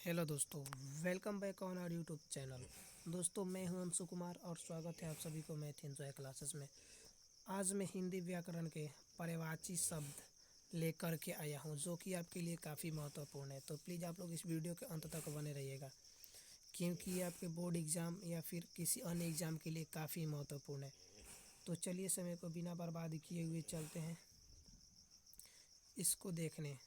Hello दोस्तों, welcome back on our YouTube channel. दोस्तों, मैं हूं अंशु कुमार और स्वागत है आप सभी को मैथ एंजॉय क्लासेस में। आज मैं हिंदी व्याकरण के पर्यायवाची शब्द लेकर के आया हूं जो कि आपके लिए काफ़ी महत्वपूर्ण है। तो प्लीज़ आप लोग इस वीडियो के अंत तक बने रहिएगा क्योंकि ये आपके बोर्ड एग्ज़ाम या फिर किसी अन्य एग्ज़ाम के लिए काफ़ी महत्वपूर्ण है। तो चलिए समय को बिना बर्बाद किए हुए चलते हैं इसको देखने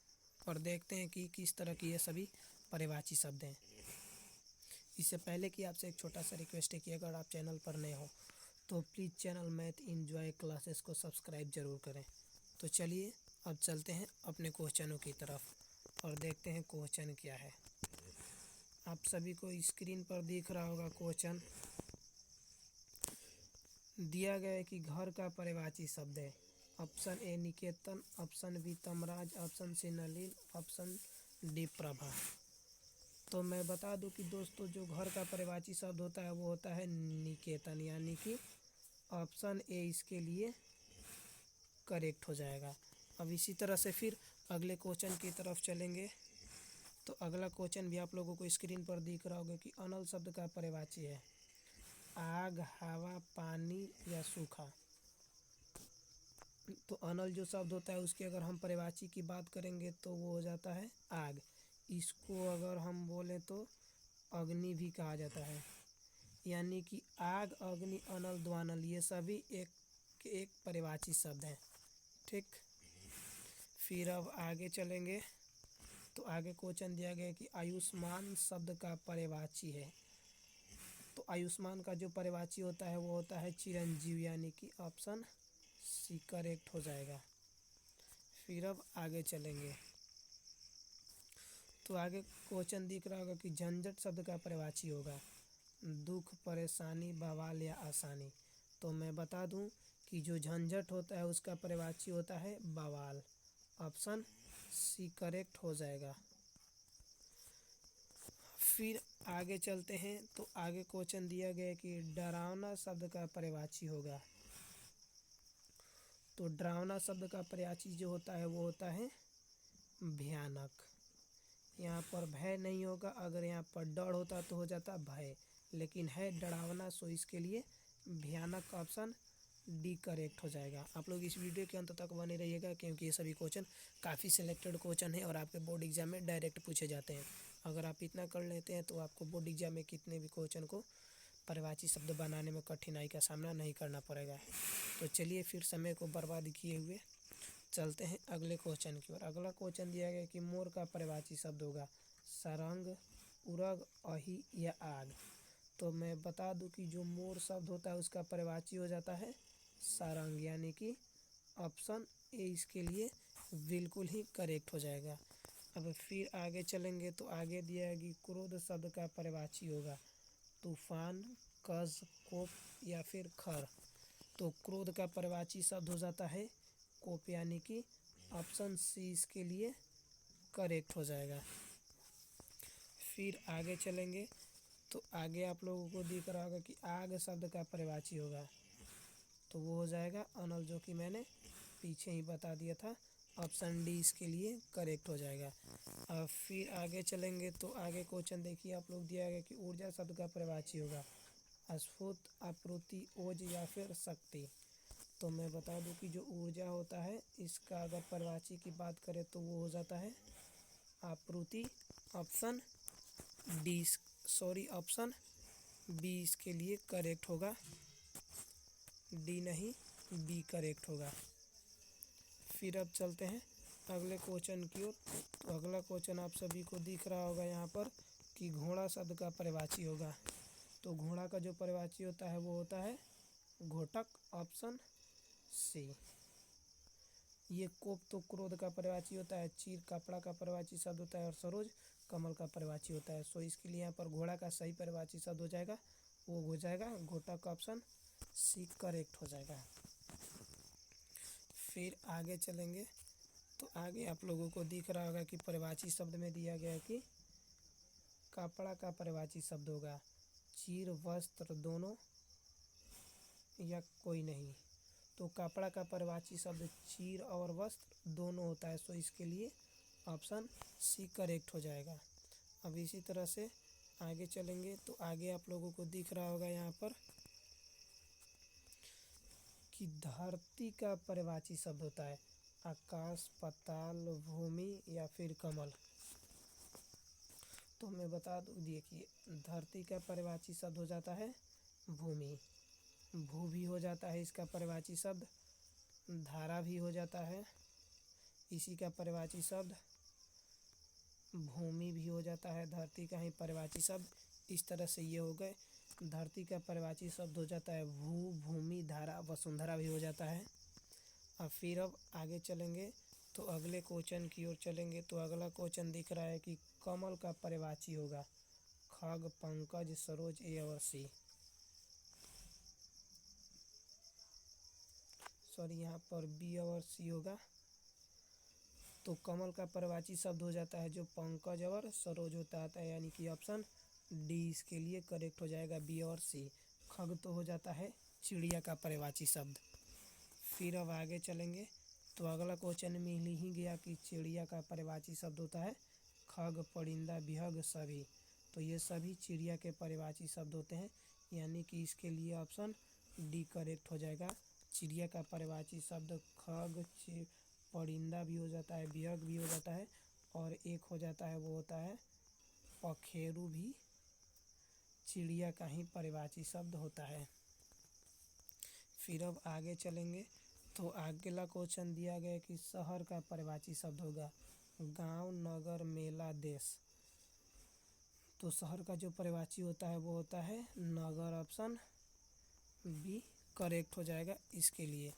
और देखते हैं कि किस तरह की ये सभी पर्यायवाची शब्द हैं। इससे पहले कि आपसे एक छोटा सा रिक्वेस्ट है कि अगर आप चैनल पर नए हो तो please channel math enjoy classes को सब्सक्राइब ज़रूर करें। तो चलिए अब चलते हैं अपने क्वेश्चनों की तरफ और देखते हैं क्वेश्चन क्या है। आप सभी को स्क्रीन पर दिख रहा होगा क्वेश्चन। दिया गया है कि घर का पर्यायवाची शब्द है। ऑप्शन ए निकेतन, ऑप्शन बी तमराज, ऑप्शन सी नलिन, ऑप्शन डी प्रभा। तो मैं बता दूं कि दोस्तों जो घर का पर्यायवाची शब्द होता है वो होता है निकेतन, यानी कि ऑप्शन ए इसके लिए करेक्ट हो जाएगा। अब इसी तरह से फिर अगले क्वेश्चन की तरफ चलेंगे। तो अगला क्वेश्चन भी आप लोगों को स्क्रीन पर दिख रहा होगा कि अनल शब्द का पर्यायवाची है आग, हवा, पानी या सूखा। तो अनल जो शब्द होता है उसके अगर हम पर्यायवाची की बात करेंगे तो वो हो जाता है आग। इसको अगर हम बोलें तो अग्नि भी कहा जाता है, यानी कि आग, अग्नि, अनल, ध्वानल ये सभी एक पर्यायवाची शब्द हैं। ठीक, फिर अब आगे चलेंगे। तो आगे क्वेश्चन दिया गया है कि आयुष्मान शब्द का पर्यायवाची है। तो आयुष्मान का जो पर्यायवाची होता है वो होता है चिरंजीव, यानी कि ऑप्शन सी करेक्ट हो जाएगा। फिर अब आगे चलेंगे। तो आगे क्वेश्चन दिख रहा होगा कि झंझट शब्द का पर्यायवाची होगा दुख, परेशानी, बवाल या आसानी। तो मैं बता दूं कि जो झंझट होता है उसका पर्यायवाची होता है बवाल। ऑप्शन सी करेक्ट हो जाएगा। फिर आगे चलते हैं। तो आगे क्वेश्चन दिया गया है कि डरावना शब्द का पर्यायवाची होगा। तो डरावना शब्द का पर्यायवाची जो होता है वो होता है भयानक। यहाँ पर भय नहीं होगा, अगर यहाँ पर डर होता तो हो जाता भय, लेकिन है डरावना, सो इसके लिए भयानक ऑप्शन डी करेक्ट हो जाएगा। आप लोग इस वीडियो के अंत तक बने रहिएगा क्योंकि ये सभी क्वेश्चन काफ़ी सिलेक्टेड क्वेश्चन है और आपके बोर्ड एग्जाम में डायरेक्ट पूछे जाते हैं। अगर आप इतना कर लेते हैं तो आपको बोर्ड एग्जाम में कितने भी क्वेश्चन को पर्यायवाची शब्द बनाने में कठिनाई का सामना नहीं करना पड़ेगा। तो चलिए फिर समय को बर्बाद किए हुए चलते हैं अगले क्वेश्चन की ओर। अगला क्वेश्चन दिया गया कि मोर का पर्यायवाची शब्द होगा सारंग, उरग, अही या आग। तो मैं बता दूं कि जो मोर शब्द होता है उसका पर्यायवाची हो जाता है सारंग, यानी कि ऑप्शन ए इसके लिए बिल्कुल ही करेक्ट हो जाएगा। अब फिर आगे चलेंगे। तो आगे दिया है कि क्रोध शब्द का पर्यायवाची होगा तूफान, कज, कोप या फिर खर। तो क्रोध का पर्यायवाची शब्द हो जाता है कोप, यानी कि ऑप्शन सी इसके लिए करेक्ट हो जाएगा। फिर आगे चलेंगे। तो आगे आप लोगों को दिख रहा होगा कि आग शब्द का पर्यायवाची होगा तो वो हो जाएगा अनल, जो कि मैंने पीछे ही बता दिया था। ऑप्शन डी इसके लिए करेक्ट हो जाएगा। अब फिर आगे चलेंगे। तो आगे क्वेश्चन देखिए आप लोग, दिया गया कि ऊर्जा शब्द का पर्यायवाची होगा स्फूर्त, आपूर्ति, ओज या फिर शक्ति। तो मैं बता दूं कि जो ऊर्जा होता है इसका अगर पर्यायवाची की बात करें तो वो हो जाता है आपूर्ति। Option D, sorry option B इसके लिए करेक्ट होगा, डी नहीं बी करेक्ट होगा। फिर अब चलते हैं अगले क्वेश्चन की ओर। तो अगला क्वेश्चन आप सभी को दिख रहा होगा यहाँ पर कि घोड़ा शब्द का पर्यायवाची होगा। तो घोड़ा का जो पर्यायवाची होता है वो होता है घोटक। Option C. ये कोप तो क्रोध का पर्यायवाची होता है, चीर कपड़ा का पर्यायवाची शब्द होता है और सरोज कमल का पर्यायवाची होता है। सो इसके लिए यहाँ पर घोड़ा का सही पर्यायवाची शब्द हो जाएगा वो हो जाएगा घोटक। ऑप्शन सी करेक्ट हो जाएगा। फिर आगे चलेंगे। तो आगे आप लोगों को दिख रहा होगा कि पर्यायवाची शब्द में दिया गया है कि कपड़ा का पर्यायवाची शब्द होगा चीर, वस्त्र दोनों या कोई नहीं। तो कपड़ा का पर्यायवाची शब्द चीर और वस्त्र दोनों होता है, सो इसके लिए ऑप्शन सी करेक्ट हो जाएगा। अब इसी तरह से आगे चलेंगे तो आगे आप लोगों को दिख रहा होगा यहाँ पर कि धरती का पर्यायवाची शब्द होता है आकाश, पाताल, भूमि या फिर कमल। तो मैं बता दूँ, देखिए धरती का पर्यायवाची शब्द हो जाता है भूमि, भू भी हो जाता है इसका पर्यायवाची शब्द, धारा भी हो जाता है इसी का पर्यायवाची शब्द, भूमि भी हो जाता है धरती का ही पर्यायवाची शब्द। इस तरह से ये हो गए। धरती का पर्यायवाची शब्द हो जाता है भू, भूमि, धारा, वसुंधरा भी हो जाता है। अब आगे चलेंगे तो अगले क्वेश्चन की ओर चलेंगे तो अगला क्वेश्चन दिख रहा है कि कमल का पर्यायवाची होगा खग, पंकज, सरोज, ए और सी। सॉरी, यहाँ पर बी और सी होगा। तो कमल का पर्यायवाची शब्द हो जाता है जो पंकज और सरोज होता है, यानी कि ऑप्शन डी इसके लिए करेक्ट हो जाएगा, बी और सी। खग तो हो जाता है चिड़िया का पर्यायवाची शब्द। फिर अब आगे चलेंगे तो अगला क्वेश्चन मिल ही गया कि चिड़िया का पर्यायवाची शब्द होता है खग, परिंदा, बिहग, सभी। तो ये सभी चिड़िया के पर्यायवाची शब्द होते हैं, यानी कि इसके लिए ऑप्शन डी करेक्ट हो जाएगा। चिड़िया का पर्यायवाची शब्द खग, परिंदा भी हो जाता है, बिहग भी हो जाता है और एक हो जाता है वो होता है पखेरु, भी चिड़िया का ही पर्यायवाची शब्द होता है। फिर अब आगे चलेंगे तो अगला क्वेश्चन दिया गया कि शहर का पर्यायवाची शब्द होगा गांव, नगर, मेला, देश। तो शहर का जो पर्यायवाची होता है वो होता है नगर, ऑप्शन बी करेक्ट हो जाएगा इसके लिए।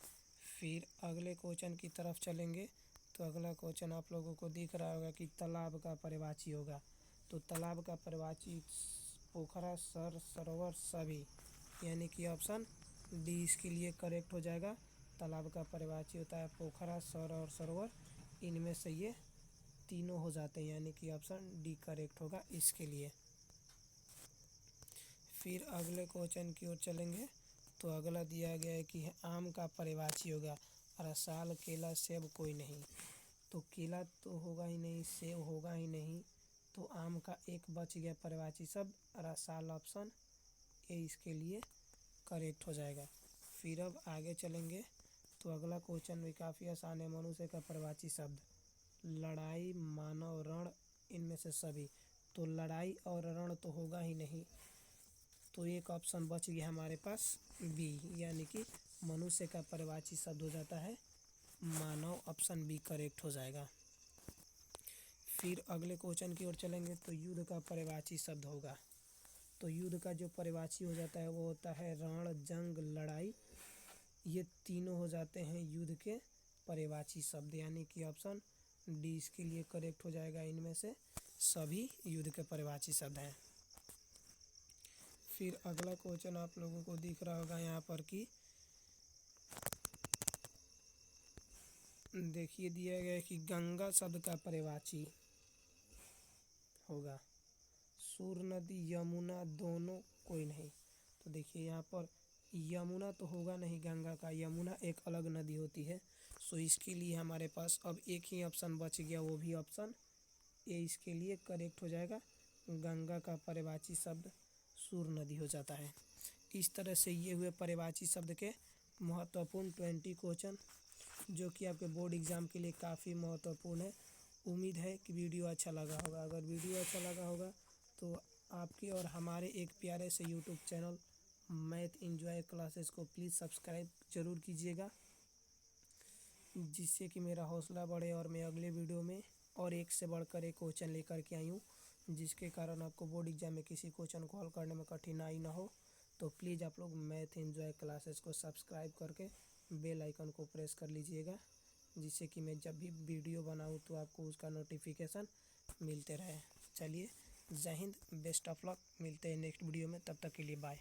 फिर अगले क्वेश्चन की तरफ चलेंगे तो अगला क्वेश्चन आप लोगों को दिख रहा होगा कि तालाब का पर्यायवाची होगा। तो तालाब का पर्यायवाची पोखरा, सरोवर, सभी, यानी कि ऑप्शन डी इसके लिए करेक्ट हो जाएगा। तालाब का पर्यायवाची होता है पोखरा, सर और सरोवर, इनमें से ये तीनों हो जाते हैं, यानी कि ऑप्शन डी करेक्ट होगा इसके लिए। फिर अगले क्वेश्चन की ओर चलेंगे तो अगला दिया गया है कि आम का पर्यायवाची होगा रसाल, केला, सेब, कोई नहीं। तो केला तो होगा ही नहीं, सेब होगा ही नहीं, तो आम का एक बच गया पर्यायवाची शब्द रसाल, ऑप्शन ए इसके लिए करेक्ट हो जाएगा। फिर अब आगे चलेंगे तो अगला क्वेश्चन भी काफ़ी आसान है। मनुष्य का पर्यायवाची शब्द लड़ाई, मानव, रण, इनमें से सभी। तो लड़ाई और रण तो होगा ही नहीं, तो एक ऑप्शन बच गया हमारे पास बी, यानी कि मनुष्य का पर्यायवाची शब्द हो जाता है मानव, ऑप्शन बी करेक्ट हो जाएगा। फिर अगले क्वेश्चन की ओर चलेंगे तो युद्ध का पर्यायवाची शब्द होगा। तो युद्ध का जो पर्यायवाची हो जाता है वो होता है रण, जंग, लड़ाई, ये तीनों हो जाते हैं युद्ध के पर्यायवाची शब्द, यानी कि ऑप्शन डी इसके लिए करेक्ट हो जाएगा। इनमें से सभी युद्ध के पर्यायवाची शब्द हैं। फिर अगला क्वेश्चन आप लोगों को दिख रहा होगा यहाँ पर कि देखिए दिया गया है कि गंगा शब्द का पर्यायवाची होगा सूर नदी, यमुना, दोनों, कोई नहीं। तो देखिए यहाँ पर यमुना तो होगा नहीं गंगा का, यमुना एक अलग नदी होती है। सो इसके लिए हमारे पास अब एक ही ऑप्शन बच गया, वो भी ऑप्शन ए इसके लिए करेक्ट हो जाएगा। गंगा का पर्यायवाची शब्द सूर नदी हो जाता है। इस तरह से ये हुए पर्यायवाची शब्द के महत्वपूर्ण 20 क्वेश्चन, जो कि आपके बोर्ड एग्ज़ाम के लिए काफ़ी महत्वपूर्ण है। उम्मीद है कि वीडियो अच्छा लगा होगा। अगर वीडियो अच्छा लगा होगा तो आपके और हमारे एक प्यारे से YouTube channel math enjoy classes को प्लीज़ सब्सक्राइब ज़रूर कीजिएगा, जिससे कि मेरा हौसला बढ़े और मैं अगले वीडियो में और एक से बढ़कर एक क्वेश्चन लेकर के आई हूँ, जिसके कारण आपको बोर्ड एग्जाम में किसी क्वेश्चन को हल करने में कठिनाई ना हो। तो प्लीज़ आप लोग मैथ एंजॉय क्लासेस को सब्सक्राइब करके बेल आइकन को प्रेस कर लीजिएगा, जिससे कि मैं जब भी वीडियो बनाऊँ तो आपको उसका नोटिफिकेशन मिलते रहे। चलिए, जय हिंद, बेस्ट ऑफ लक, मिलते हैं नेक्स्ट वीडियो में, तब तक के लिए बाय।